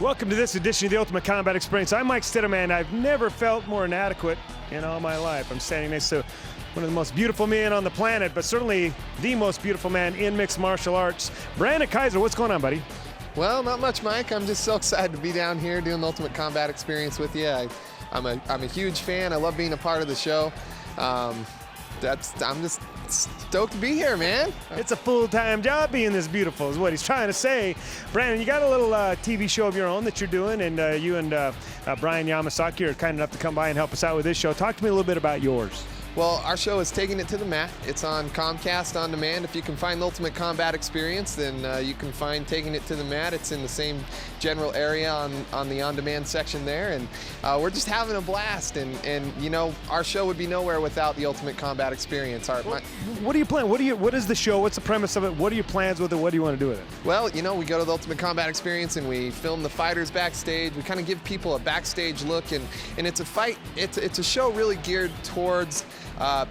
Welcome to this edition of the Ultimate Combat Experience. I'm Mike Timmerman. I've never felt more inadequate in all my life. I'm standing next to one of the most beautiful men on the planet, but certainly the most beautiful man in mixed martial arts. Brandon Kaiser, what's going on, buddy? Well, not much, Mike. I'm just so excited to be down here doing the Ultimate Combat Experience with you. I'm a huge fan. I love being a part of the show. I'm just stoked to be here, man. It's a full-time job being this beautiful is what he's trying to say. Brandon, you got a little TV show of your own that you're doing, and you and Brian Yamasaki are kind enough to come by and help us out with this show. Talk to me a little bit about yours. Well, our show is Taking It to the Mat. It's on Comcast On Demand. If you can find the Ultimate Combat Experience, then you can find Taking It to the Mat. It's in the same general area on the on-demand section there, and we're just having a blast. And you know, our show would be nowhere without the Ultimate Combat Experience. What do you plan? What is the show? What's the premise of it? What are your plans with it? What do you want to do with it? Well, you know, we go to the Ultimate Combat Experience and we film the fighters backstage. We kind of give people a backstage look, and it's a fight. It's a show really geared towards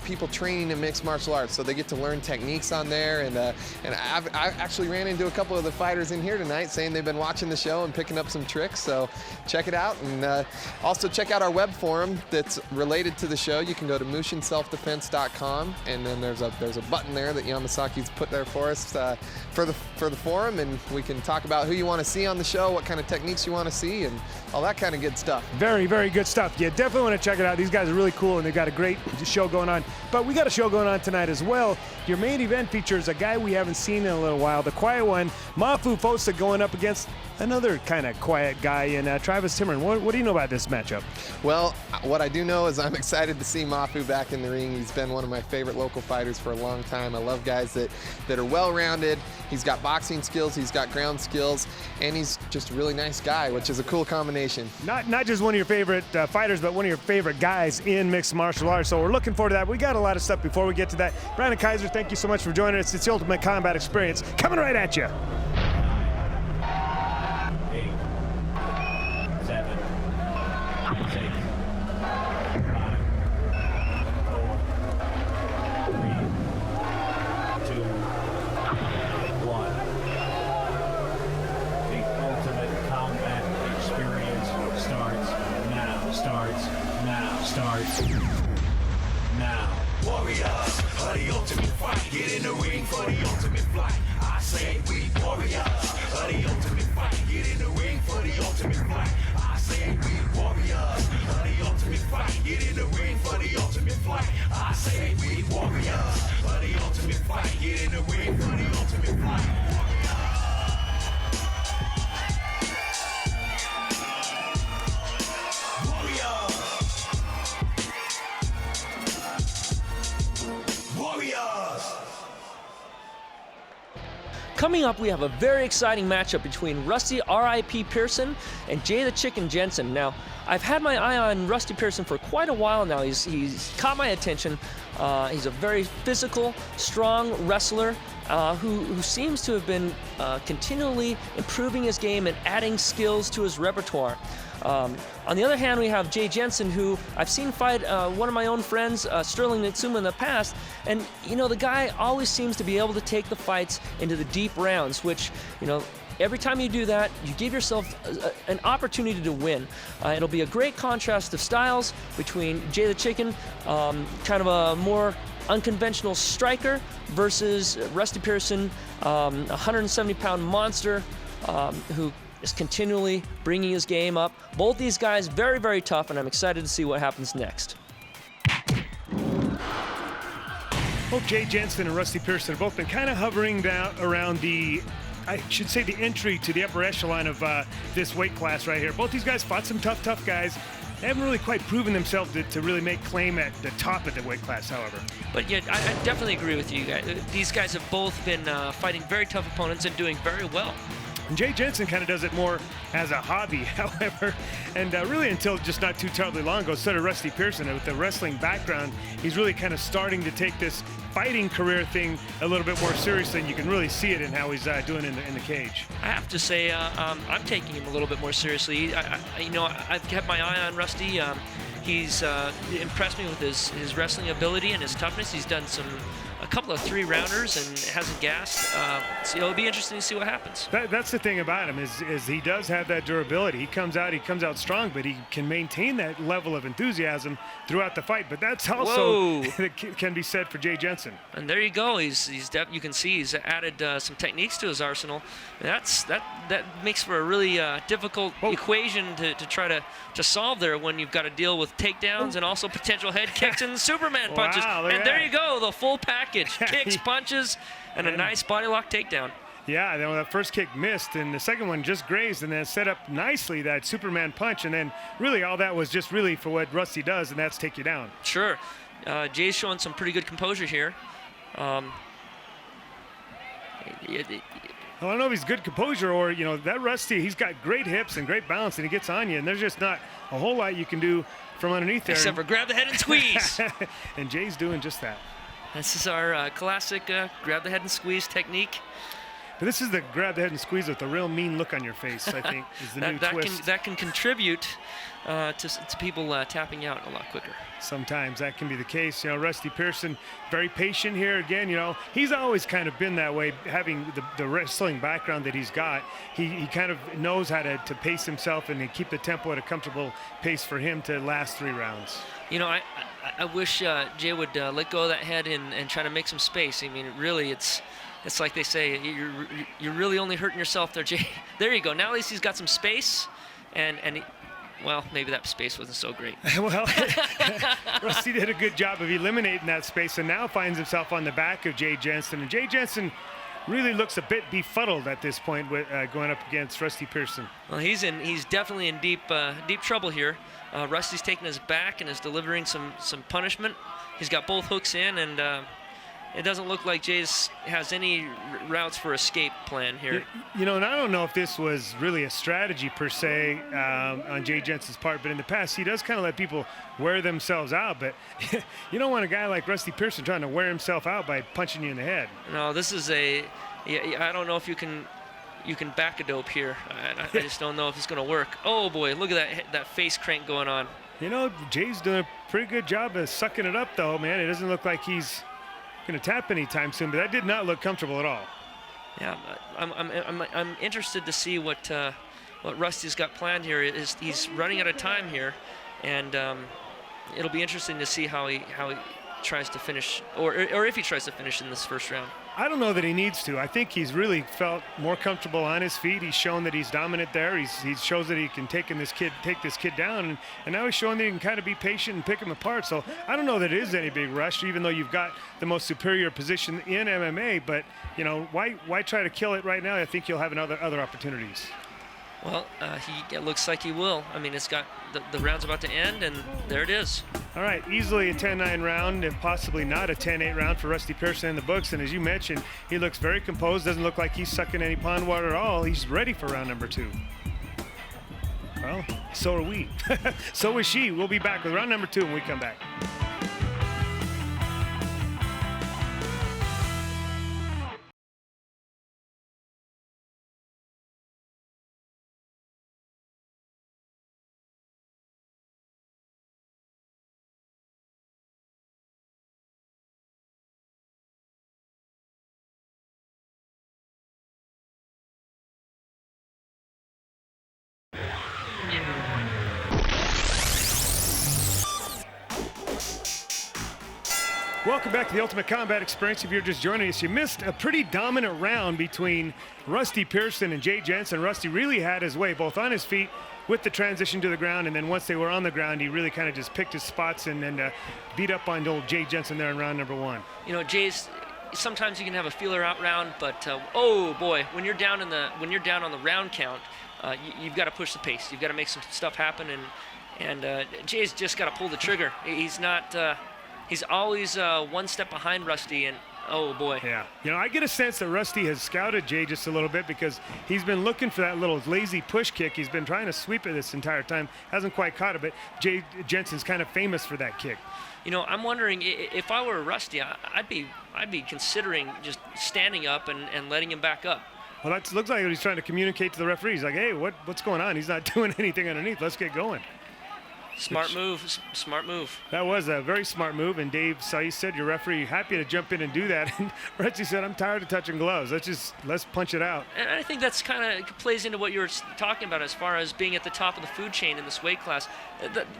people training in mixed martial arts, so they get to learn techniques on there. And I actually ran into a couple of the fighters in here tonight saying they've been watching the show and picking up some tricks. So check it out, and also check out our web forum that's related to the show. You can go to mushinselfdefense.com, and then there's a button there that Yamasaki's put there for us for the forum, and we can talk about who you want to see on the show, what kind of techniques you want to see, and all that kind of good stuff. Very, very good stuff. You definitely want to check it out. These guys are really cool, and they've got a great show going on. But we got a show going on tonight as well. Your main event features a guy we haven't seen in a little while, the quiet one, Ma'afu Fosita, going up against another kind of quiet guy in Travis Timmerman. What do you know about this matchup? Well, what I do know is I'm excited to see Ma'afu back in the ring. He's been one of my favorite local fighters for a long time. I love guys that are well-rounded. He's got boxing skills, he's got ground skills, and he's just a really nice guy, which is a cool combination. Not just one of your favorite fighters, but one of your favorite guys in mixed martial arts. So we're looking forward to that. We got a lot of stuff before we get to that. Brandon Kaiser, thank you so much for joining us. It's the Ultimate Combat Experience coming right at you. 8, 7, 6, 5, 4, 3, 2, 1. The Ultimate Combat Experience starts now. Warriors of the ultimate fight. Get in the ring for the ultimate flight. I say we warriors of the ultimate fight. Get in the ring for the ultimate flight. I say we warriors of the ultimate fight. Get in the ring for the ultimate flight. I say we warriors of the ultimate fight. Get in the ring for the ultimate flight. Coming up, we have a very exciting matchup between Rusty R.I.P. Pearson and Jay the Chicken Jensen. Now, I've had my eye on Rusty Pearson for quite a while now. He's caught my attention. He's a very physical, strong wrestler who seems to have been continually improving his game and adding skills to his repertoire. On the other hand, we have Jay Jensen, who I've seen fight one of my own friends, Sterling Nitsuma, in the past. And, you know, the guy always seems to be able to take the fights into the deep rounds, which, you know, every time you do that, you give yourself an opportunity to win. It'll be a great contrast of styles between Jay the Chicken, kind of a more unconventional striker, versus Rusty Pearson, a 170-pound monster who is continually bringing his game up. Both these guys very, very tough, and I'm excited to see what happens next. Both Jay Jensen and Rusty Pearson have both been kind of hovering down around the, I should say, the entry to the upper echelon of this weight class right here. Both these guys fought some tough guys. They haven't really quite proven themselves to really make claim at the top of the weight class, however. But yeah, I definitely agree with you guys. These guys have both been fighting very tough opponents and doing very well. And Jay Jensen kind of does it more as a hobby, however, and really until just not too terribly long ago, so did Rusty Pearson. With the wrestling background, he's really kind of starting to take this fighting career thing a little bit more seriously, and you can really see it in how he's doing in the cage. I have to say, I'm taking him a little bit more seriously. You know, I've kept my eye on Rusty. He's impressed me with his wrestling ability and his toughness. He's done some a couple of 3-rounders and hasn't gassed. So it'll be interesting to see what happens. That's the thing about him is he does have that durability. He comes out strong, but he can maintain that level of enthusiasm throughout the fight. But that's also that can be said for Jay Jensen. And there you go. You can see he's added some techniques to his arsenal. And that makes for a really difficult equation to try to solve there when you've got to deal with takedowns and also potential head kicks and Superman punches. And there you go, the full package: kicks, punches, and a nice body lock takedown. Yeah, that first kick missed, and the second one just grazed, and then set up nicely that Superman punch, and then really all that was just really for what Rusty does, and that's take you down. Sure. Jay's showing some pretty good composure here. I don't know if he's good composure or, that Rusty, he's got great hips and great balance, and he gets on you, and there's just not a whole lot you can do from underneath there. Except for grab the head and squeeze. And Jay's doing just that. This is our classic grab the head and squeeze technique. But this is the grab the head and squeeze with a real mean look on your face, I think, is the new twist. That can contribute to people tapping out a lot quicker. Sometimes that can be the case. Rusty Pearson, very patient here. Again, he's always kind of been that way, having the wrestling background that he's got. He kind of knows how to pace himself and to keep the tempo at a comfortable pace for him to last 3 rounds. I wish Jay would let go of that head and try to make some space. I mean, really, it's like they say, you're really only hurting yourself there, Jay. There you go. Now at least he's got some space, and well, maybe that space wasn't so great. Well, Rusty did a good job of eliminating that space, and now finds himself on the back of Jay Jensen. And Jay Jensen really looks a bit befuddled at this point with going up against Rusty Pearson. Well, he's definitely in deep trouble here. Rusty's taking his back and is delivering some punishment. He's got both hooks in, and it doesn't look like Jay has any routes for escape plan here. And I don't know if this was really a strategy per se on Jay Jensen's part, but in the past he does kind of let people wear themselves out. But you don't want a guy like Rusty Pearson trying to wear himself out by punching you in the head. No, this is I don't know if you can back a dope here. I just don't know if it's going to work. Oh boy, look at that face crank going on. Jay's doing a pretty good job of sucking it up, though, man. It doesn't look like he's going to tap anytime soon, but that did not look comfortable at all. Yeah, I'm interested to see what Rusty's got planned here. He's running out of time here, and it'll be interesting to see how he tries to finish, or if he tries to finish in this first round. I don't know that he needs to. I think he's really felt more comfortable on his feet. He's shown that he's dominant there. He shows that he can take this kid down, and now he's showing that he can kind of be patient and pick him apart. So I don't know that it is any big rush, even though you've got the most superior position in MMA. But why try to kill it right now? I think you'll have other opportunities. Well, it looks like he will. I mean, it's got the round's about to end, and there it is. All right, easily a 10-9 round, and possibly not a 10-8 round for Rusty Pearson in the books. And as you mentioned, he looks very composed. Doesn't look like he's sucking any pond water at all. He's ready for round number 2. Well, so are we. So is she. We'll be back with round number 2 when we come back. Welcome back to the Ultimate Combat Experience. If you're just joining us, you missed a pretty dominant round between Rusty Pearson and Jay Jensen. Rusty really had his way, both on his feet with the transition to the ground, and then once they were on the ground, he really kind of just picked his spots and then beat up on old Jay Jensen there in round number 1. Jay's, sometimes you can have a feeler out round, but oh boy, when you're down on the round count, you've got to push the pace. You've got to make some stuff happen, and Jay's just got to pull the trigger. He's not. He's always one step behind Rusty, and oh boy. Yeah, I get a sense that Rusty has scouted Jay just a little bit because he's been looking for that little lazy push kick. He's been trying to sweep it this entire time, hasn't quite caught it, but Jay Jensen's kind of famous for that kick. I'm wondering if I were Rusty, I'd be considering just standing up and letting him back up. Well, that looks like he's trying to communicate to the referee. He's like, hey, what's going on? He's not doing anything underneath. Let's get going. Smart move. Smart move. That was a very smart move, and Dave Saiz said, your referee, happy to jump in and do that. And Rusty said, I'm tired of touching gloves. Let's punch it out. And I think that's kind of plays into what you were talking about as far as being at the top of the food chain in this weight class.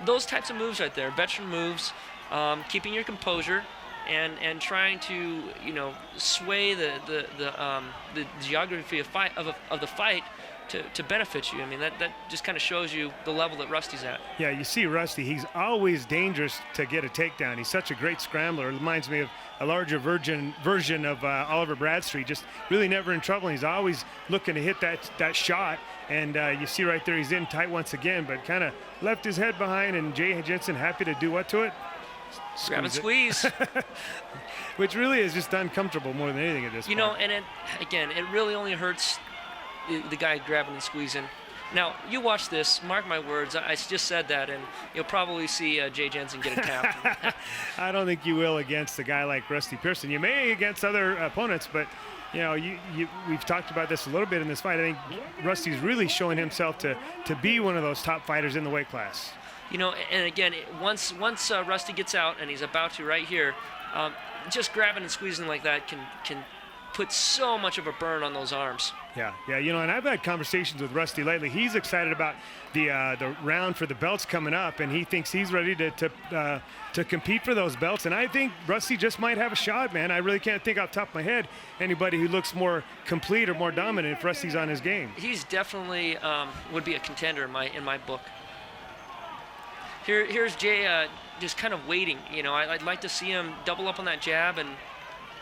Those types of moves right there, veteran moves, keeping your composure, and trying to sway the geography of the fight to benefit you. I mean, that just kind of shows you the level that Rusty's at. Yeah, you see Rusty, he's always dangerous to get a takedown. He's such a great scrambler. It reminds me of a larger version of Oliver Bradstreet, just really never in trouble. He's always looking to hit that shot. And you see right there, he's in tight once again, but kind of left his head behind, and Jay Jensen happy to do what to it? Grab and squeeze. Which really is just uncomfortable more than anything at this point. And it really only hurts the guy grabbing and squeezing. Now, you watch this, mark my words, I just said that, and you'll probably see Jay Jensen get a tap. I don't think you will against a guy like Rusty Pearson. You may against other opponents, but we've talked about this a little bit in this fight. I think Rusty's really showing himself to be one of those top fighters in the weight class. And again, once Rusty gets out, and he's about to right here, just grabbing and squeezing like that can put so much of a burn on those arms. Yeah, and I've had conversations with Rusty lately. He's excited about the round for the belts coming up, and he thinks he's ready to compete for those belts. And I think Rusty just might have a shot, man. I really can't think off the top of my head anybody who looks more complete or more dominant if Rusty's on his game. He's definitely would be a contender in my book. Here's Jay just kind of waiting. I'd like to see him double up on that jab, and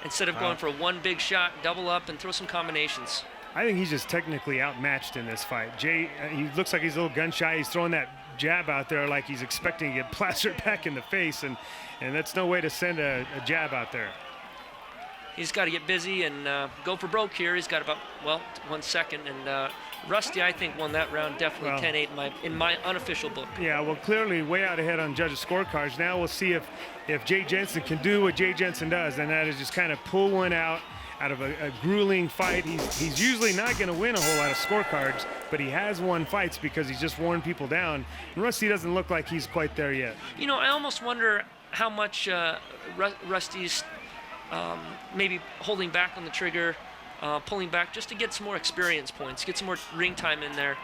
instead of going for one big shot, double up and throw some combinations. I think he's just technically outmatched in this fight. Jay, he looks like he's a little gun shy. He's throwing that jab out there like he's expecting to get plastered back in the face, and that's no way to send a jab out there. He's got to get busy and go for broke here. He's got about 1 second, and Rusty, I think, won that round definitely 10-8 in my unofficial book. Yeah, well, clearly way out ahead on judges' scorecards. Now we'll see if Jay Jensen can do what Jay Jensen does, and that is just kind of pull one out of a grueling fight. He's usually not going to win a whole lot of scorecards, but he has won fights because he's just worn people down. And Rusty doesn't look like he's quite there yet. I almost wonder how much Rusty's maybe holding back on the trigger, pulling back just to get some more experience points, get some more ring time in there.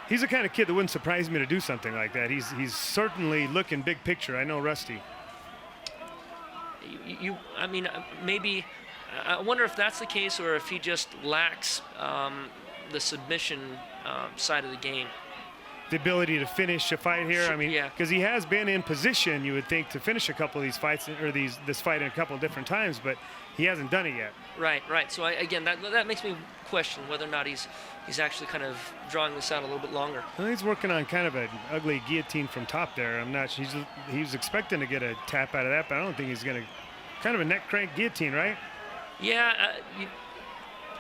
He's the kind of kid that wouldn't surprise me to do something like that. He's certainly looking big picture. I know Rusty. Maybe I wonder if that's the case, or if he just lacks the submission side of the game. The ability to finish a fight here. I mean, because he has been in position, you would think, to finish a couple of these fights, or this fight in a couple of different times, but he hasn't done it yet. Right. So again, that makes me question whether or not he's actually kind of drawing this out a little bit longer. Well, he's working on kind of an ugly guillotine from top there. I'm not sure. He was expecting to get a tap out of that, but I don't think he's going to. Kind of a neck crank guillotine, right? Yeah,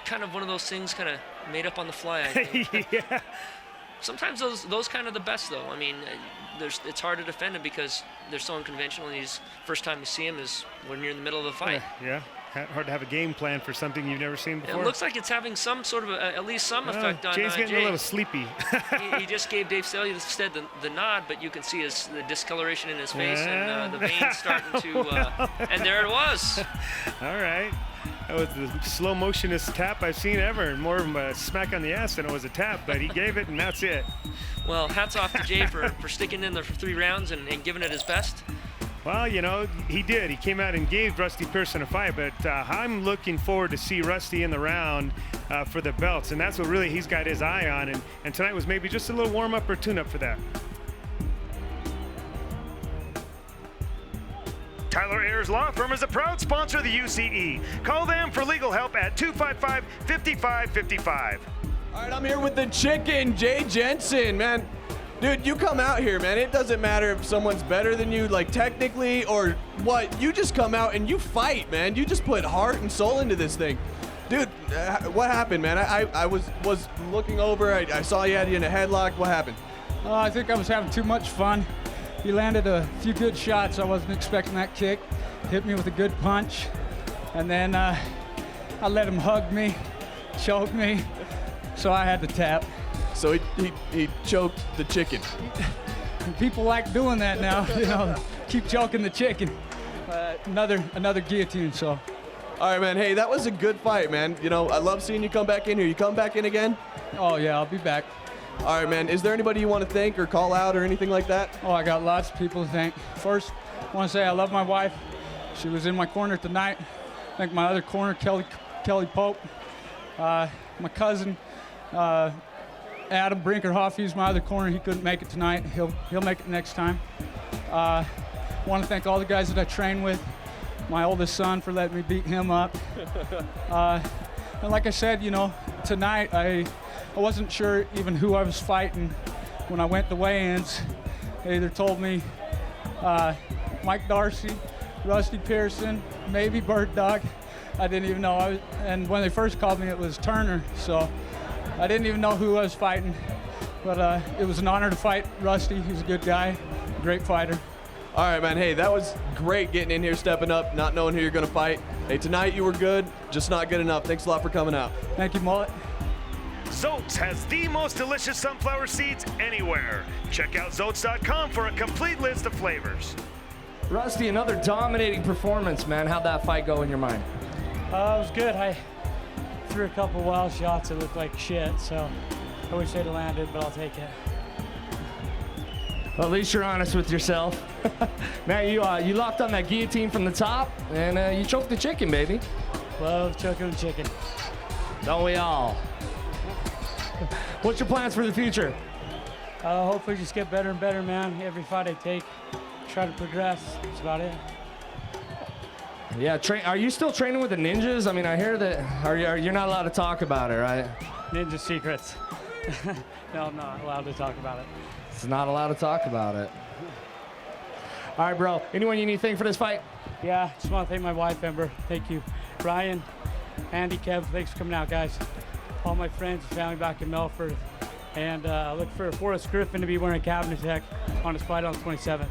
kind of one of those things kind of made up on the fly, I think. Yeah. Sometimes those kind of the best, though. I mean, it's hard to defend him because they're so unconventional. And first time you see him is when you're in the middle of a fight. Yeah. Hard to have a game plan for something you've never seen before. It looks like it's having some sort of at least some effect on Jay's getting Jay. a little sleepy. he just gave Dave Saiz instead the nod, but you can see the discoloration in his face and the veins starting to. And there it was. All right. That was the slow motionist tap I've seen ever. More of a smack on the ass than it was a tap, but he gave it, and that's it. Well, hats off to Jay for sticking in there for 3 rounds and giving it his best. Well, he did. He came out and gave Rusty Pearson a fight, but I'm looking forward to see Rusty in the round for the belts, and that's what really he's got his eye on, and tonight was maybe just a little warm-up or tune-up for that. Tyler Ayers Law Firm is a proud sponsor of the UCE. Call them for legal help at 255-5555. All right, I'm here with the chicken, Jay Jensen, man. Dude, you come out here, man. It doesn't matter if someone's better than you, like technically or what. You just come out and you fight, man. You just put heart and soul into this thing. Dude, what happened, man? I was looking over. I saw you had you in a headlock. What happened? I think I was having too much fun. He landed a few good shots. I wasn't expecting that kick. Hit me with a good punch. And then I let him hug me, choke me, so I had to tap. So he choked the chicken. People like doing that now, you know, keep choking the chicken. Another guillotine, so. All right, man. Hey, that was a good fight, man. You know, I love seeing you come back in here. You come back in again? Oh, yeah, I'll be back. All right, man. Is there anybody you want to thank or call out or anything like that? Oh, I got lots of people to thank. First, I want to say I love my wife. She was in my corner tonight. Thank my other corner, Kelly Pope. My cousin, Adam Brinkerhoff, he's my other corner. He couldn't make it tonight. He'll make it next time. I want to thank all the guys that I train with. My oldest son for letting me beat him up. And like I said, you know, tonight I wasn't sure even who I was fighting when I went to weigh-ins. They either told me Mike Darcy, Rusty Pearson, maybe Bird Dog. I didn't even know. And when they first called me, it was Turner. So I didn't even know who I was fighting. But it was an honor to fight Rusty. He's a good guy, great fighter. All right, man. Hey, that was great getting in here, stepping up, not knowing who you're going to fight. Hey, tonight you were good, just not good enough. Thanks a lot for coming out. Thank you, Mullet. Zoats has the most delicious sunflower seeds anywhere. Check out Zoats.com for a complete list of flavors. Rusty, another dominating performance, man. How'd that fight go in your mind? It was good. I threw a couple wild shots that looked like shit, so I wish they'd have landed, but I'll take it. Well, at least you're honest with yourself. Man, you locked on that guillotine from the top, and you choked the chicken, baby. Love choking the chicken. Don't we all? What's your plans for the future? Hopefully just get better and better, man. Every fight I take, try to progress. That's about it. Yeah, are you still training with the ninjas? I mean, I hear that you're not allowed to talk about it, right? Ninja secrets. No, I'm not allowed to talk about it. It's not allowed to talk about it. All right, bro. Anyone you need to thank for this fight? Yeah, just want to thank my wife, Ember. Thank you. Ryan, Andy, Kev, thanks for coming out, guys. All my friends and family back in Melford. And look for Forrest Griffin to be wearing a cabinet tech on his fight on the 27th.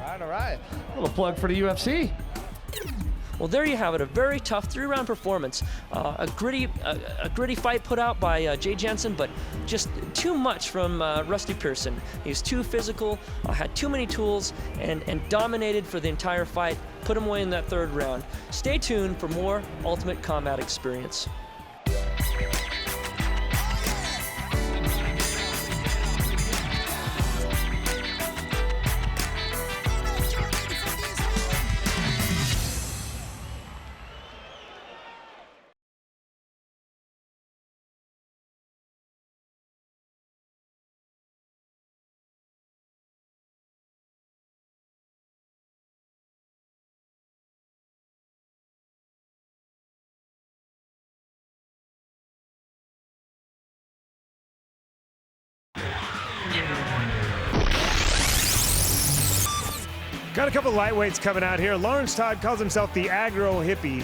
All right. A little plug for the UFC. Well, there you have it, a very tough 3-round performance. A gritty fight put out by Jay Jensen, but just too much from Rusty Pearson. He was too physical, had too many tools, and dominated for the entire fight, put him away in that 3rd round. Stay tuned for more Ultimate Combat Experience. Got a couple lightweights coming out here. Lawrence Todd calls himself the aggro hippie.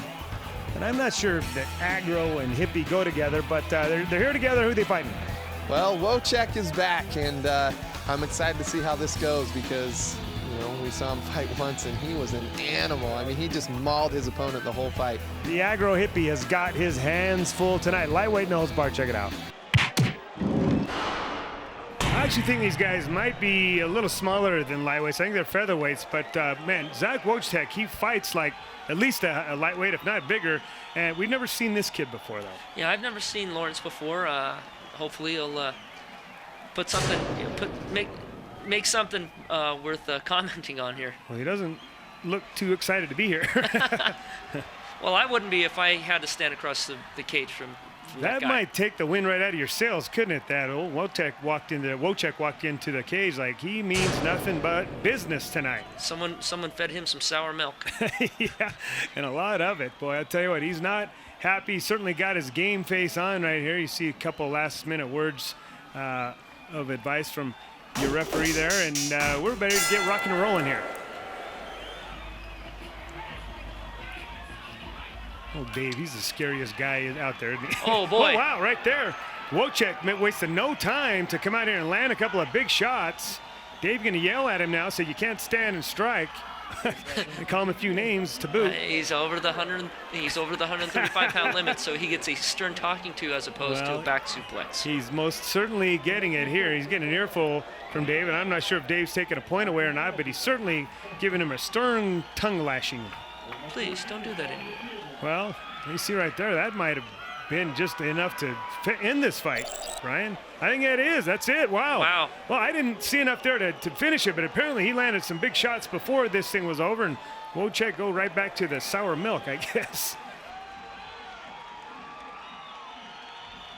And I'm not sure that aggro and hippie go together, but they're here together. Who are they fighting? Well, Wotjeck is back, and I'm excited to see how this goes because, you know, we saw him fight once, and he was an animal. I mean, he just mauled his opponent the whole fight. The aggro hippie has got his hands full tonight. Lightweight nose bar, check it out. I actually think these guys might be a little smaller than lightweights. I think they're featherweights, but man, Zach Wotjeck, he fights like at least a lightweight, if not bigger. And we've never seen this kid before, though. Yeah, I've never seen Lawrence before. Hopefully he'll put something, make something worth commenting on here. Well, he doesn't look too excited to be here. Well, I wouldn't be if I had to stand across the cage from that guy. Might take the wind right out of your sails, couldn't it? That old Wotjeck walked into the cage like he means nothing but business tonight. Someone fed him some sour milk. Yeah, and a lot of it. Boy, I'll tell you what, he's not happy. He certainly got his game face on right here. You see a couple last-minute words of advice from your referee there, and we're ready to get rocking and rolling here. Oh, Dave, he's the scariest guy out there. Oh, boy. Oh, wow, right there. Wotjeck wasted no time to come out here and land a couple of big shots. Dave going to yell at him now, so you can't stand and strike. They call him a few names to boot. He's over the 135-pound limit, so he gets a stern talking to as opposed to a back suplex. He's most certainly getting it here. He's getting an earful from Dave, and I'm not sure if Dave's taking a point away or not, but he's certainly giving him a stern tongue lashing. Please don't do that anymore. Well, you see right there, that might have been just enough to end this fight, Brian. I think that is. That's it. Wow. Wow. Well, I didn't see enough there to finish it, but apparently he landed some big shots before this thing was over, and Wotjeck go right back to the sour milk, I guess.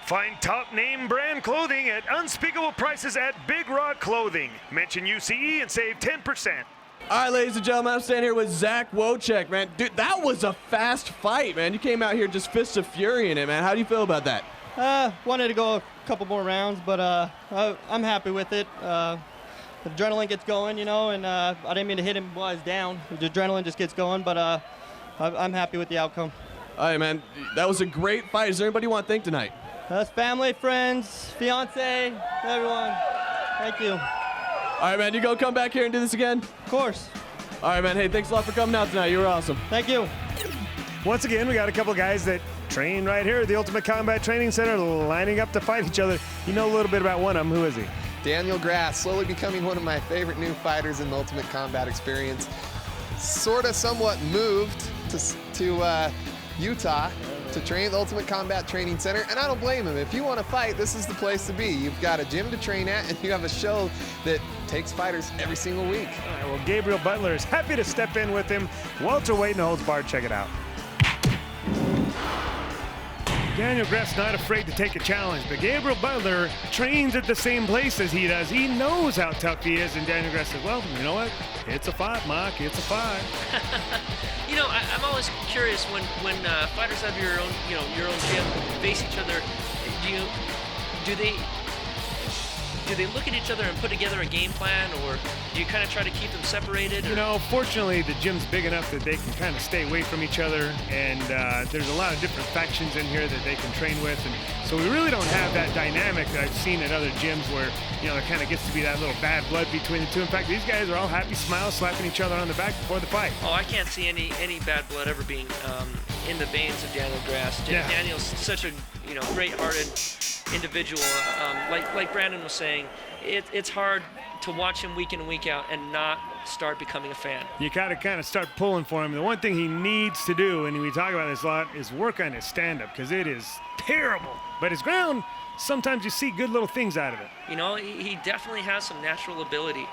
Find top name brand clothing at unspeakable prices at Big Rock Clothing. Mention UCE and save 10%. All right, ladies and gentlemen, I'm standing here with Zach Wotjeck, man. Dude, that was a fast fight, man. You came out here just fists of fury in it, man. How do you feel about that? Wanted to go a couple more rounds, but I'm happy with it. The adrenaline gets going, you know, and I didn't mean to hit him while I was down. The adrenaline just gets going, but I'm happy with the outcome. All right, man. That was a great fight. Is there anybody you want to thank tonight? That's family, friends, fiance, everyone. Thank you. All right, man. You gonna come back here and do this again? Of course. All right, man. Hey, thanks a lot for coming out tonight. You were awesome. Thank you. Once again, we got a couple guys that train right here at the Ultimate Combat Training Center lining up to fight each other. You know a little bit about one of them. Who is he? Daniel Grass, slowly becoming one of my favorite new fighters in the Ultimate Combat experience. Somewhat moved to Utah to train at the Ultimate Combat Training Center, and I don't blame him. If you want to fight, this is the place to be. You've got a gym to train at, and you have a show that takes fighters every single week. All right, well, Gabriel Butler is happy to step in with him. Welterweight, no holds barred. Check it out. Daniel Grass not afraid to take a challenge, but Gabriel Butler trains at the same place as he does. He knows how tough he is, and Daniel Grass says, well, you know what? It's a fight, Mark. It's a fight. You know, I'm always curious when fighters have your own gym, face each other. Do they look at each other and put together a game plan, or do you kind of try to keep them separated? You know, fortunately, the gym's big enough that they can kind of stay away from each other, and there's a lot of different factions in here that they can train with, and so we really don't have that dynamic that I've seen at other gyms where, you know, there kind of gets to be that little bad blood between the two. In fact, these guys are all happy, smiles, slapping each other on the back before the fight. Oh, I can't see any bad blood ever being in the veins of Daniel Grass. Yeah. Daniel's such a great-hearted individual. Like Brandon was saying, it's hard to watch him week in and week out and not start becoming a fan. You got to kind of start pulling for him. The one thing he needs to do, and we talk about this a lot, is work on his stand-up, because it is terrible. But his ground, sometimes you see good little things out of it. You know, he definitely has some natural ability,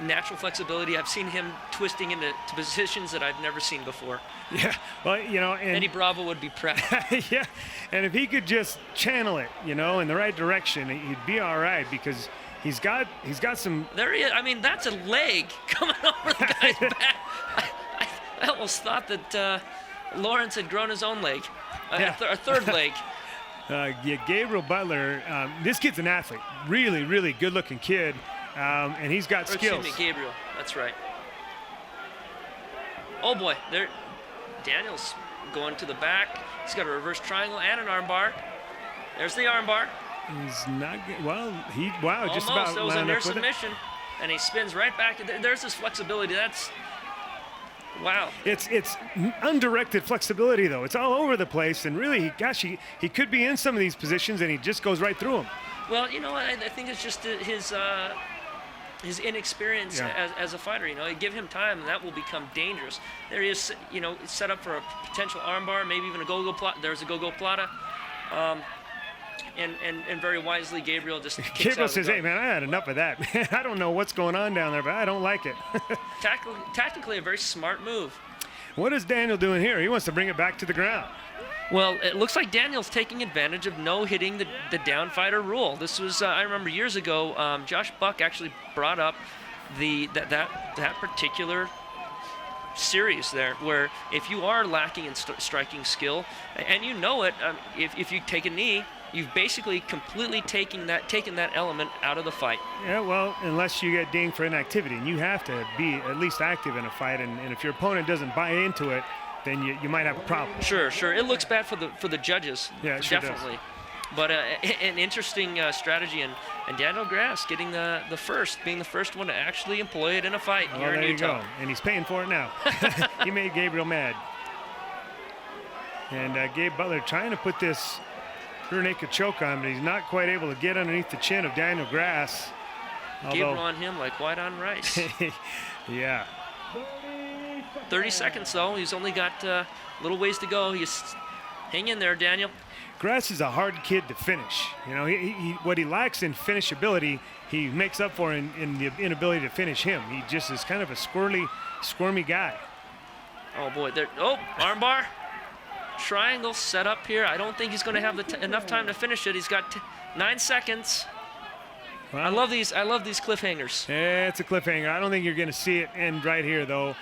natural flexibility. I've seen him twisting into positions that I've never seen before. Yeah, well, you know, and Eddie Bravo would be proud. yeah, and if he could just channel it, you know, in the right direction, he'd be all right, because he's got some. There he is. I mean, that's a leg coming over the guy's back. I almost thought that Lawrence had grown his own leg, a third leg. Yeah, Gabriel Butler, this kid's an athlete, really, really good-looking kid, and he's got skills. Excuse me, Gabriel. That's right. Oh boy, there. Daniel's going to the back. He's got a reverse triangle and an armbar. There's the armbar. He's not good. Well, wow, Almost. just about It was a lined near up with it. submission, and he spins right back. There's his flexibility. That's wow. It's undirected flexibility, though. It's all over the place, and really, he could be in some of these positions, and he just goes right through them. Well, you know, I think it's just his inexperience as a fighter. You know, you give him time, and that will become dangerous. There he is, you know, set up for a potential armbar, maybe even a go-go plata. There's a go-go plata. And very wisely, Gabriel just kicks Gabriel out says, hey, man, I had enough of that. Man, I don't know what's going on down there, but I don't like it. Tactically, a very smart move. What is Daniel doing here? He wants to bring it back to the ground. Well, it looks like Daniel's taking advantage of no hitting the down fighter rule. This was, I remember years ago, Josh Buck actually brought up that particular series there, where if you are lacking in striking skill, and you know it, if you take a knee, you've basically completely taken that element out of the fight. Yeah, well, unless you get dinged for inactivity, and you have to be at least active in a fight, and if your opponent doesn't buy into it, then you might have a problem. Sure. It looks bad for the judges. Yeah, it sure definitely. does. But an interesting strategy, and Daniel Grass getting being the first one to actually employ it in a fight here in Utah. There you go. And he's paying for it now. He made Gabriel mad. And Gabe Butler trying to put this rear naked choke on, but he's not quite able to get underneath the chin of Daniel Grass. Gabriel on him like white on rice. Yeah. 30 seconds, though. He's only got a little ways to go. Hang in there, Daniel. Grass is a hard kid to finish. You know, what he lacks in finishability, he makes up for in the inability to finish him. He just is kind of a squirmy guy. Oh, boy. Armbar. Triangle set up here. I don't think he's going to have enough time to finish it. He's got 9 seconds. Well, I love these cliffhangers. Yeah, it's a cliffhanger. I don't think you're going to see it end right here, though.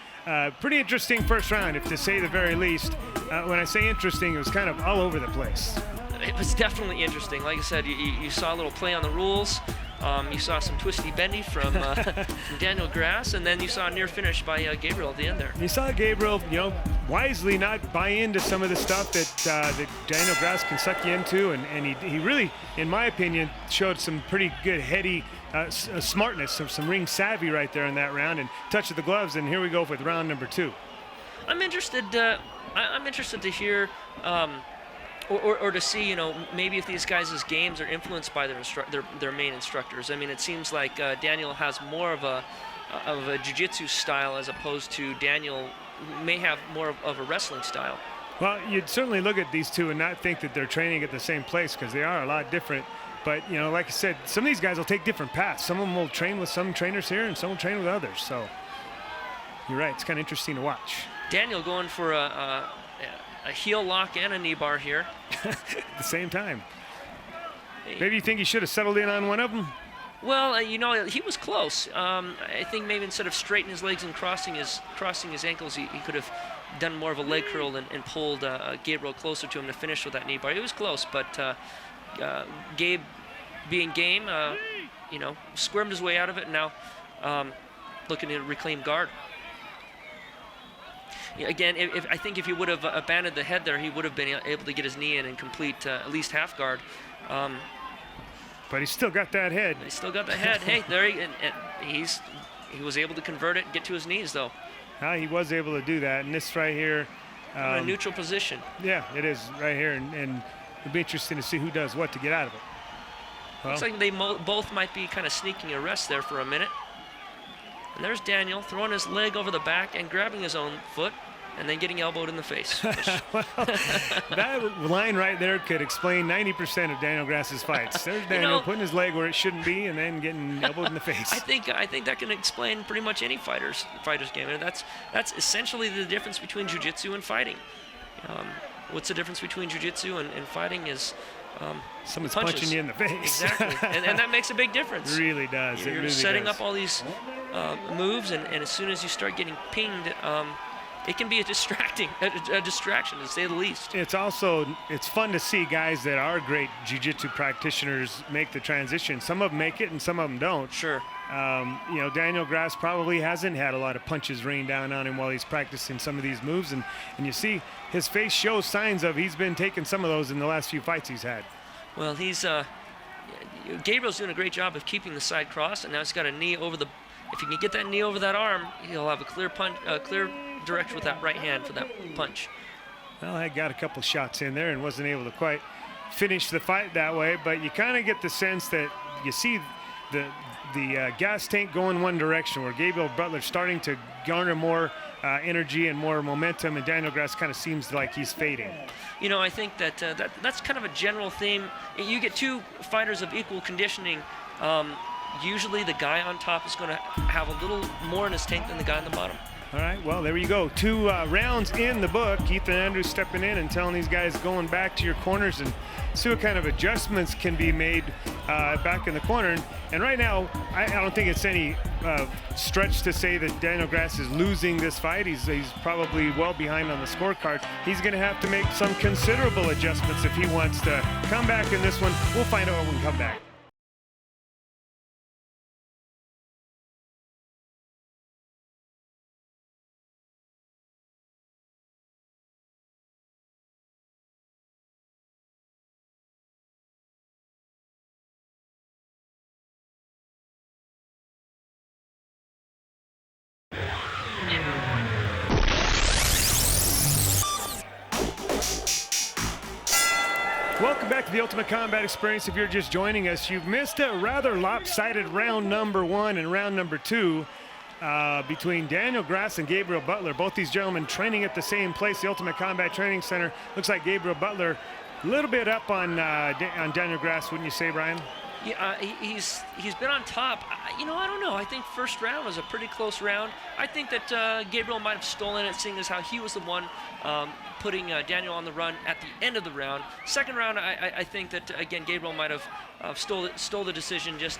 Pretty interesting first round, if to say the very least. When I say interesting, it was kind of all over the place. It was definitely interesting. Like I said, you saw a little play on the rules. You saw some twisty-bendy from Daniel Grass, and then you saw a near finish by Gabriel at the end there. You saw Gabriel, wisely not buy into some of the stuff that Daniel Grass can suck you into, and he really, in my opinion, showed some pretty good heady smartness, some ring savvy right there in that round, and touch of the gloves. And here we go with round number 2. I'm interested. I'm interested to hear. Or to see, maybe if these guys' games are influenced by their main instructors. I mean, it seems like Daniel has more of a jiu-jitsu style as opposed to Daniel may have more of a wrestling style. Well, you'd certainly look at these two and not think that they're training at the same place, because they are a lot different. But, like I said, some of these guys will take different paths. Some of them will train with some trainers here, and some will train with others. So you're right. It's kind of interesting to watch. Daniel going for a heel lock and a knee bar here. At the same time. Maybe you think he should have settled in on one of them? Well, he was close. I think maybe instead of straightening his legs and crossing his ankles, he could have done more of a leg curl and pulled Gabriel closer to him to finish with that knee bar. It was close, but Gabe, being game, squirmed his way out of it, and now looking to reclaim guard. Again, I think if he would have abandoned the head there, he would have been able to get his knee in and complete at least half guard. But he's still got that head. He's still got the head. Hey, there he was able to convert it and get to his knees, though. He was able to do that. And this right here. In a neutral position. Yeah, it is right here. And it'll be interesting to see who does what to get out of it. Well, looks like they both might be kind of sneaking a rest there for a minute. And there's Daniel throwing his leg over the back and grabbing his own foot, and then getting elbowed in the face. Well, that line right there could explain 90% of Daniel Grass's fights. There's Daniel putting his leg where it shouldn't be and then getting elbowed in the face. I think that can explain pretty much any fighter's game. And that's essentially the difference between jiu-jitsu and fighting. What's the difference between jiu-jitsu and fighting is someone's punches. punching you in the face. Exactly, and that makes a big difference. It really does. You're really setting does. up all these moves, and as soon as you start getting pinged, it can be a distraction, to say the least. It's fun to see guys that are great jiu-jitsu practitioners make the transition. Some of them make it, and some of them don't. Sure. Daniel Grass probably hasn't had a lot of punches rain down on him while he's practicing some of these moves, and you see his face shows signs of he's been taking some of those in the last few fights he's had. Well, Gabriel's doing a great job of keeping the side cross, and now he's got a knee over the. If he can get that knee over that arm, he'll have a clear direction with that right hand for that punch. Well, I got a couple shots in there and wasn't able to quite finish the fight that way, but you kind of get the sense that you see the gas tank going one direction, where Gabriel Butler starting to garner more energy and more momentum, and Daniel Grass kind of seems like he's fading. I think that's kind of a general theme. You get two fighters of equal conditioning. Usually the guy on top is going to have a little more in his tank than the guy on the bottom. All right, well, there you go. 2 rounds in the book. Ethan Andrews stepping in and telling these guys going back to your corners and see what kind of adjustments can be made back in the corner. And right now, I don't think it's any stretch to say that Daniel Grass is losing this fight. He's probably well behind on the scorecard. He's going to have to make some considerable adjustments if he wants to come back in this one. We'll find out when we come back. Welcome back to the Ultimate Combat Experience. If you're just joining us, you've missed a rather lopsided round number 1 and round number 2 between Daniel Grass and Gabriel Butler. Both these gentlemen training at the same place, the Ultimate Combat Training Center. Looks like Gabriel Butler a little bit up on Daniel Grass, wouldn't you say, Brian? Yeah, he's been on top. I don't know. I think first round was a pretty close round. I think that Gabriel might have stolen it, seeing as how he was the one putting Daniel on the run at the end of the round. Second round, I think that again Gabriel might have stole the decision, just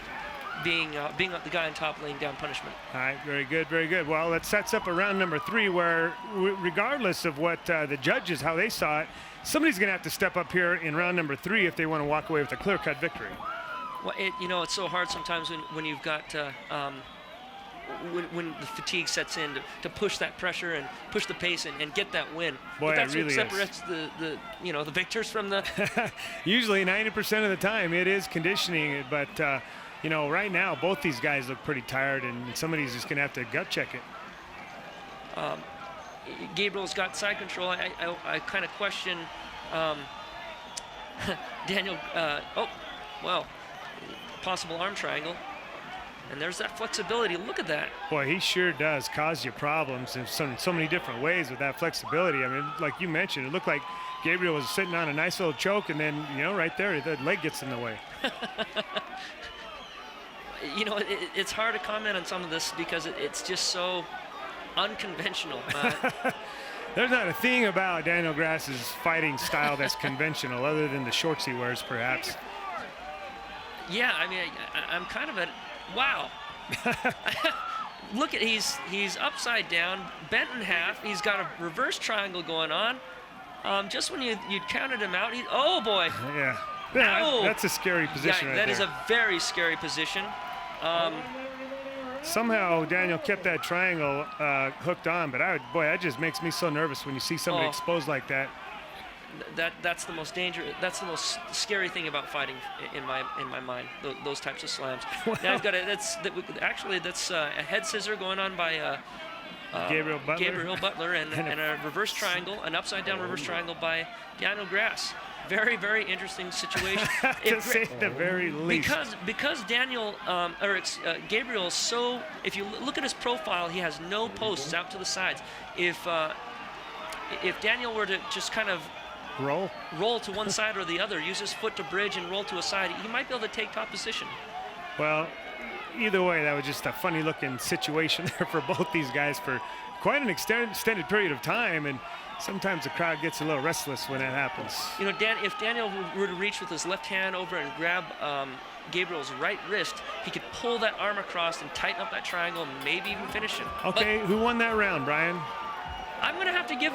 being the guy on top, laying down punishment. All right, very good, very good. Well, that sets up a round number 3 where, regardless of what the judges, how they saw it, somebody's going to have to step up here in round number 3 if they want to walk away with a clear-cut victory. Well, it's so hard sometimes when you've got when the fatigue sets in to push that pressure and push the pace and get that win. Boy, but that's it really what separates the victors from the. Usually 90% of the time it is conditioning, but right now both these guys look pretty tired, and somebody's just going to have to gut check it. Gabriel's got side control. I kind of question Daniel. Possible arm triangle. And there's that flexibility. Look at that. Boy, he sure does cause you problems in so many different ways with that flexibility. I mean, like you mentioned, it looked like Gabriel was sitting on a nice little choke, and then, right there, the leg gets in the way. It's hard to comment on some of this because it's just so unconventional. There's not a thing about Daniel Grass's fighting style that's conventional, other than the shorts he wears, perhaps. Yeah, I mean, I'm kind of wow. Look at, he's upside down, bent in half. He's got a reverse triangle going on. Just when you counted him out, oh boy. Yeah, that's a scary position. That is a very scary position. Somehow Daniel kept that triangle hooked on, but that just makes me so nervous when you see somebody exposed like that. That's the most dangerous. That's the most scary thing about fighting in my mind. Those types of slams. Now I've got that's a head scissor going on by Gabriel Butler, and a reverse triangle, an upside down reverse triangle by Daniel Grass. Very, very interesting situation. To say the very least. Because Daniel Gabriel is so. If you look at his profile, he has no posts out to the sides. If Daniel were to just kind of roll to one side or the other, use his foot to bridge and roll to a side, he might be able to take top position. Well, either way, that was just a funny looking situation there for both these guys for quite an extended period of time, and sometimes the crowd gets a little restless when that happens. If Daniel were to reach with his left hand over and grab Gabriel's right wrist, he could pull that arm across and tighten up that triangle and maybe even finish him. Okay, who won that round, Brian? I'm going to have to give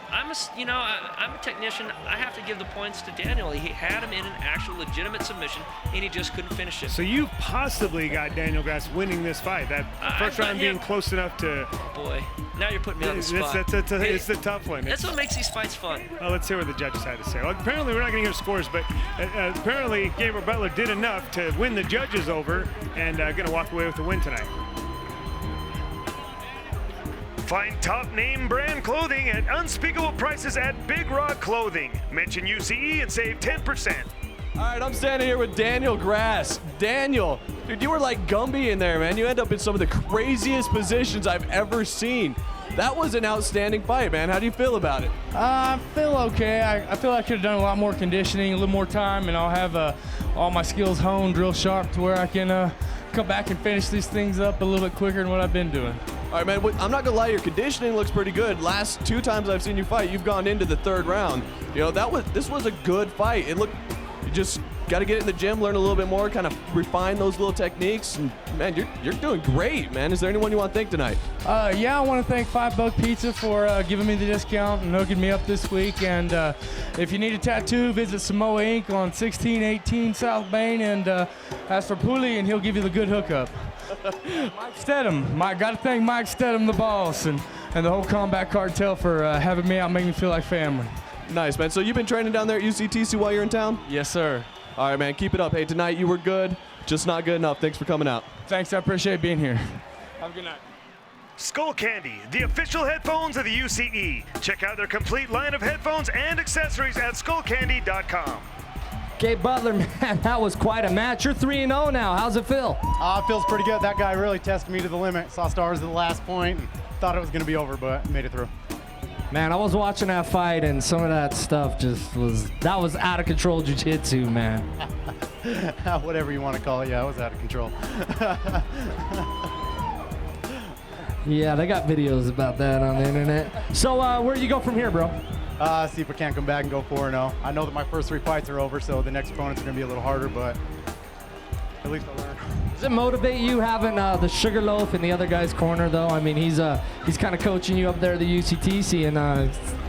I'm a technician. I have to give the points to Daniel. He had him in an actual legitimate submission, and he just couldn't finish it. So you possibly got Daniel Grass winning this fight. That first round being close enough to. Oh boy, now you're putting me on the spot. It's the tough one. That's what makes these fights fun. Well, let's hear what the judges had to say. Well, apparently we're not going to hear scores, but apparently Gabriel Butler did enough to win the judges over, and going to walk away with the win tonight. Find top name brand clothing at unspeakable prices at Big Rock Clothing. Mention UCE and save 10%. All right, I'm standing here with Daniel Grass. Daniel, dude, you were like Gumby in there, man. You end up in some of the craziest positions I've ever seen. That was an outstanding fight, man. How do you feel about it? I feel okay. I feel I could have done a lot more conditioning, a little more time, and I'll have all my skills honed real sharp to where I can come back and finish these things up a little bit quicker than what I've been doing. All right, man, I'm not gonna lie, your conditioning looks pretty good. Last 2 times I've seen you fight, you've gone into the 3rd round. This was a good fight. You just got to get in the gym, learn a little bit more, kind of refine those little techniques. And man, you're doing great, man. Is there anyone you want to thank tonight? Yeah, I want to thank 5 Buck Pizza for giving me the discount and hooking me up this week. And if you need a tattoo, visit Samoa Inc. on 1618 South Main and ask for Pooley, and he'll give you the good hookup. Mike Stedham. Got to thank Mike Stedham, the boss, and the whole Combat Cartel for having me out, making me feel like family. Nice, man. So you've been training down there at UCTC while you're in town? Yes, sir. All right, man. Keep it up. Hey, tonight you were good, just not good enough. Thanks for coming out. Thanks. I appreciate being here. Have a good night. Skull Candy, the official headphones of the UCE. Check out their complete line of headphones and accessories at skullcandy.com. Gabe Butler, man, that was quite a match. You're 3-0 now. How's it feel? It feels pretty good. That guy really tested me to the limit. Saw stars at the last point and thought it was going to be over, but made it through. Man, I was watching that fight, and some of that stuff that was out of control jiu-jitsu, man. Whatever you want to call it, yeah, it was out of control. Yeah, they got videos about that on the internet. So where do you go from here, bro? See if I can't come back and go 4-0. I know that my first 3 fights are over, so the next opponents are going to be a little harder, but at least I'll learn. Does it motivate you having the Sugarloaf in the other guy's corner, though? I mean, he's kind of coaching you up there at the UCTC, and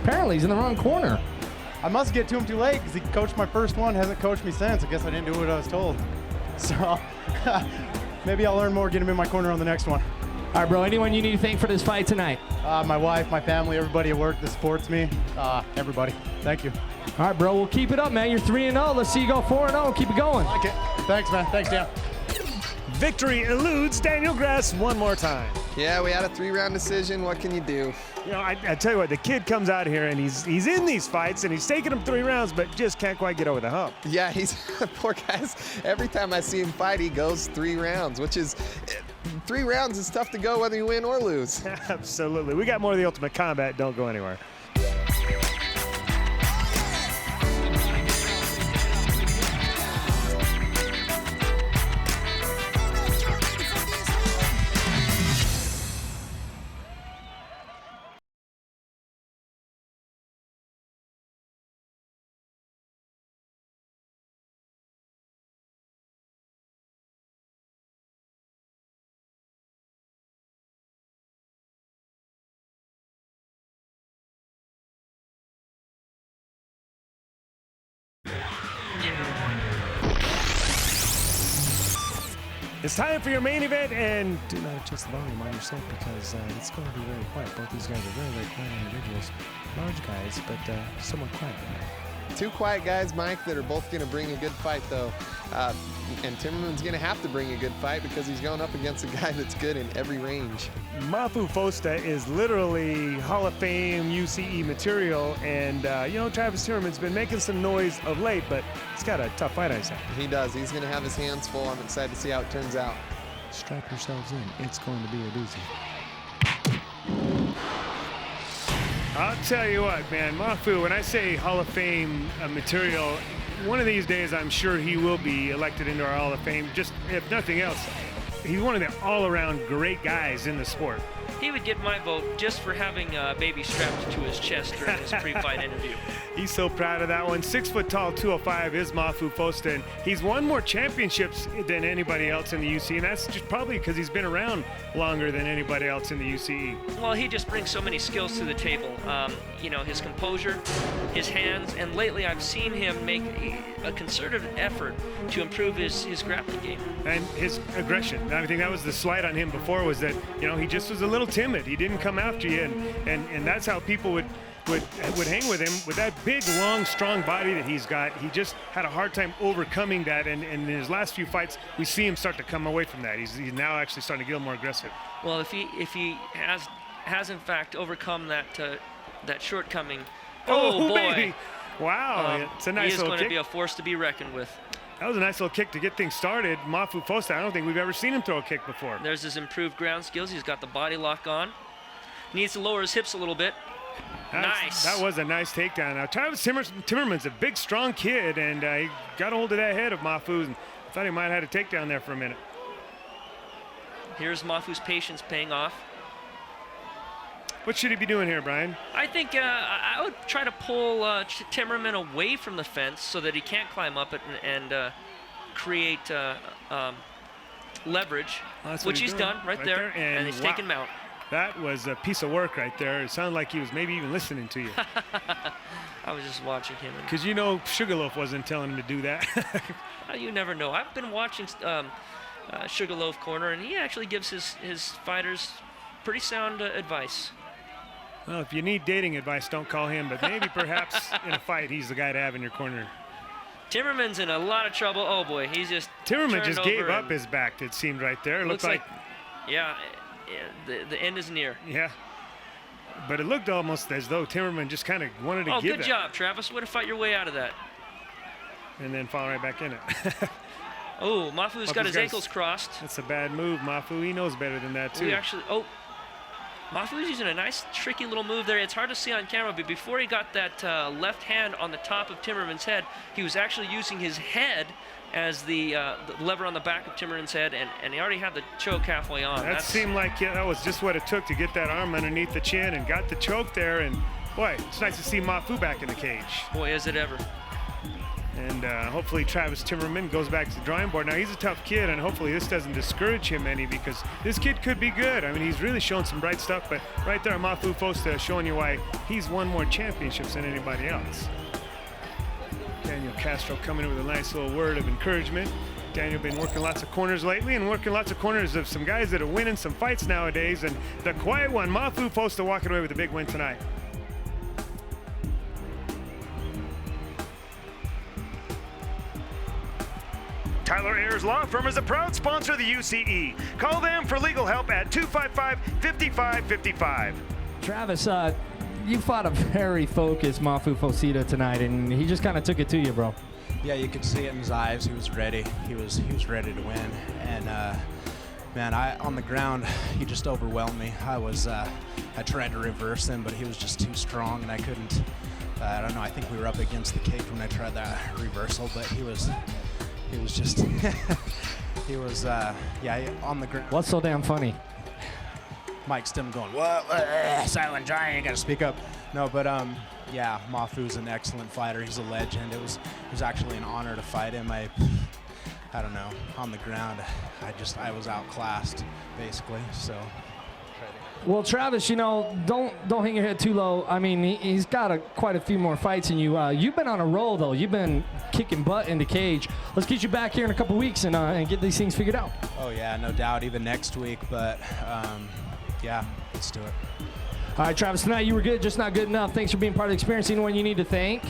apparently he's in the wrong corner. I must get to him too late because he coached my first one, hasn't coached me since. I guess I didn't do what I was told. So maybe I'll learn more, get him in my corner on the next one. All right, bro, anyone you need to thank for this fight tonight? My wife, my family, everybody at work that supports me, everybody. Thank you. All right, bro, we'll keep it up, man. You're 3-0. Let's see you go 4-0 and keep it going. Like it. Thanks, man. Thanks, Dan. Victory eludes Daniel Grass one more time. Yeah, we had a 3-round decision. What can you do? You know, I tell you what, the kid comes out here and he's in these fights and he's taking them 3 rounds, but just can't quite get over the hump. Yeah, he's poor guys. Every time I see him fight, he goes 3 rounds, which is 3 rounds is tough to go whether you win or lose. Absolutely. We got more of the Ultimate Combat. Don't go anywhere. It's time for your main event, and do not adjust the volume on your set because it's going to be very quiet. Both these guys are very, very quiet individuals. Large guys, but somewhat quiet. 2 quiet guys, Mike, that are both going to bring a good fight, though. And Timmerman's going to have to bring a good fight because he's going up against a guy that's good in every range. Ma'afu Fosita is literally Hall of Fame UCE material, and you know, Travis Timmerman's been making some noise of late, but he's got a tough fight, I say. He does. He's going to have his hands full. I'm excited to see how it turns out. Strap yourselves in. It's going to be a doozy. I'll tell you what, man, Ma'afu, when I say Hall of Fame material, one of these days I'm sure he will be elected into our Hall of Fame. Just, if nothing else, he's one of the all-around great guys in the sport. He would get my vote just for having a baby strapped to his chest during his pre-fight interview. He's so proud of that one. 6 foot tall, 205 is Ma'afu Fosita, and he's won more championships than anybody else in the UCE, and that's just probably because he's been around longer than anybody else in the UCE. Well, he just brings so many skills to the table. You know, his composure, his hands, and lately I've seen him make a concerted effort to improve his grappling game. And his aggression. I think that was the slight on him before, was that, you know, he just was a little timid. He didn't come after you, and that's how people would hang with him. With that big, long, strong body that he's got, he just had a hard time overcoming that, and in his last few fights, we see him start to come away from that. He's now actually starting to get a little more aggressive. Well, if he has in fact overcome that shortcoming, oh boy. Baby. Wow, it's a nice little kick. He is going to be a force to be reckoned with. That was a nice little kick to get things started. Ma'afu Fosita, I don't think we've ever seen him throw a kick before. There's his improved ground skills. He's got the body lock on. Needs to lower his hips a little bit. Nice. That was a nice takedown. Now, Travis Timmerman's a big, strong kid, and he got a hold of that head of Ma'afu's, and I thought he might have had a takedown there for a minute. Here's Ma'afu's patience paying off. What should he be doing here, Brian? I think I would try to pull Timmerman away from the fence so that he can't climb up it and create leverage, which he's done right there, and he's taken him out. That was a piece of work right there. It sounded like he was maybe even listening to you. I was just watching him. Because you know Sugarloaf wasn't telling him to do that. You never know. I've been watching Sugarloaf Corner, and he actually gives his fighters pretty sound advice. Well, if you need dating advice, don't call him, but maybe perhaps in a fight, he's the guy to have in your corner. Timmerman's in a lot of trouble. Oh boy, he's just Timmerman just gave up his back, it seemed right there. It looks like yeah, the end is near. Yeah. But it looked almost as though Timmerman just kind of wanted to give it. Oh, good job, Travis. Way to fight your way out of that. And then fall right back in it. Oh, Ma'afu's got his ankles crossed. That's a bad move, Ma'afu. He knows better than that, too. Ma'afu's using a nice, tricky little move there. It's hard to see on camera, but before he got that left hand on the top of Timmerman's head, he was actually using his head as the lever on the back of Timmerman's head, and he already had the choke halfway on. That seemed like that was just what it took to get that arm underneath the chin and got the choke there. And boy, it's nice to see Ma'afu back in the cage. Boy, is it ever. And hopefully Travis Timmerman goes back to the drawing board. Now, he's a tough kid, and hopefully this doesn't discourage him any, because this kid could be good. I mean, he's really shown some bright stuff, but right there, Ma'afu Fosita showing you why he's won more championships than anybody else. Daniel Castro coming in with a nice little word of encouragement. Daniel been working lots of corners lately and working lots of corners of some guys that are winning some fights nowadays. And the quiet one, Ma'afu Fosita, walking away with a big win tonight. Tyler Ayers Law Firm is a proud sponsor of the UCE. Call them for legal help at 255-5555. Travis, you fought a very focused Ma'afu Fosita tonight, and he just kind of took it to you, bro. Yeah, you could see it in his eyes. He was ready. He was ready to win. And man, on the ground, he just overwhelmed me. I tried to reverse him, but he was just too strong, and I couldn't. I don't know. I think we were up against the cage when I tried that reversal, but he was just, yeah, on the ground. What's so damn funny? Mike's still going, what? Silent giant, you gotta speak up. No, but yeah, Ma'afu's an excellent fighter. He's a legend. It was actually an honor to fight him. I don't know, on the ground, I was outclassed, basically, so. Well, Travis, don't hang your head too low. I mean, he's got quite a few more fights than you. You've been on a roll, though. You've been kicking butt in the cage. Let's get you back here in a couple weeks and get these things figured out. Oh, yeah, no doubt, even next week. But, yeah, let's do it. All right, Travis, tonight you were good, just not good enough. Thanks for being part of the experience. Anyone you need to thank?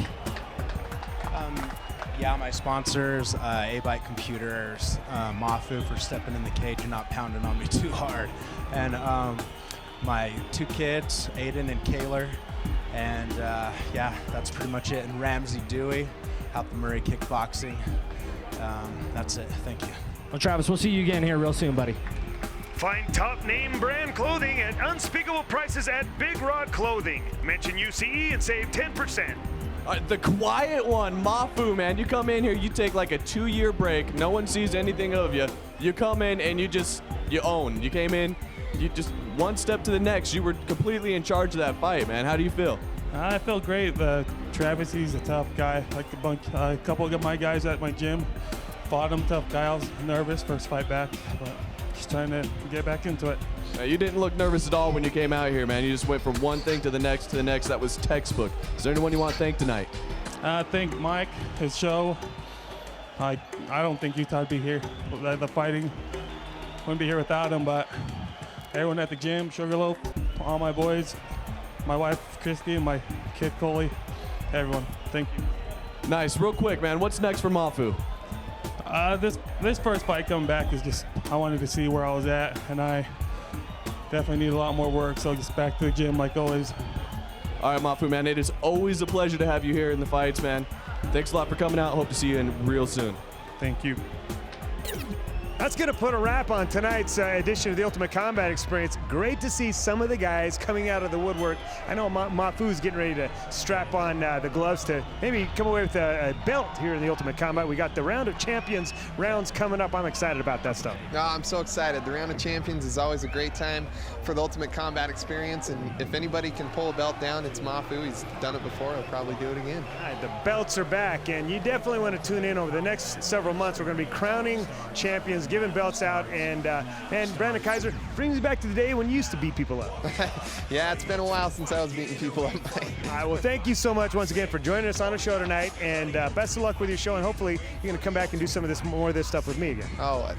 Yeah, my sponsors, A-Bite Computers, Ma'afu for stepping in the cage and not pounding on me too hard. And my two kids, Aiden and Kaylor, and yeah, that's pretty much it. And Ramsey Dewey, out the Murray Kickboxing. That's it. Thank you. Well, Travis, we'll see you again here real soon, buddy. Find top name brand clothing at unspeakable prices at Big Rod Clothing. Mention UCE and save 10%. The quiet one, Ma'afu, man. You come in here, you take like a 2-year break. No one sees anything of you. You come in and you own. You came in, you just one step to the next. You were completely in charge of that fight, man. How do you feel? I feel great. Travis, he's a tough guy. Like a couple of my guys at my gym fought him. Tough guy. I was nervous first fight back, but just trying to get back into it. You didn't look nervous at all when you came out here, man. You just went from one thing to the next to the next. That was textbook. Is there anyone you want to thank tonight? I thank Mike, his show. I don't think Utah'd be here. The fighting wouldn't be here without him, but everyone at the gym, Sugarloaf, all my boys, my wife, Christy, and my kid, Coley, everyone, thank you. Nice. Real quick, man, what's next for Ma'afu? This first fight coming back is just, I wanted to see where I was at, and I definitely need a lot more work, so just back to the gym like always. All right, Ma'afu, man, it is always a pleasure to have you here in the fights, man. Thanks a lot for coming out. Hope to see you in real soon. Thank you. That's going to put a wrap on tonight's edition of the Ultimate Combat Experience. Great to see some of the guys coming out of the woodwork. I know Ma'afu's getting ready to strap on the gloves to maybe come away with a belt here in the Ultimate Combat. We got the Round of Champions rounds coming up. I'm excited about that stuff. No, I'm so excited. The Round of Champions is always a great time for the Ultimate Combat Experience, and if anybody can pull a belt down, it's Ma'afu. He's done it before. He'll probably do it again. All right, the belts are back, and you definitely want to tune in over the next several months. We're going to be crowning champions, giving belts out, and Brandon Kaiser brings me back to the day when you used to beat people up. Yeah, it's been a while since I was beating people up. All right, well, thank you so much once again for joining us on the show tonight, and best of luck with your show, and hopefully you're going to come back and do some of more of this stuff with me again. Oh,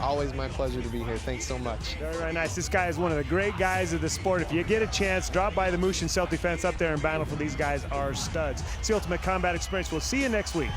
always my pleasure to be here. Thanks so much. Very, very nice. This guy is one of the great guys of the sport. If you get a chance, drop by the Moose and Self Defense up there and battle for these guys are studs. It's the Ultimate Combat Experience. We'll see you next week.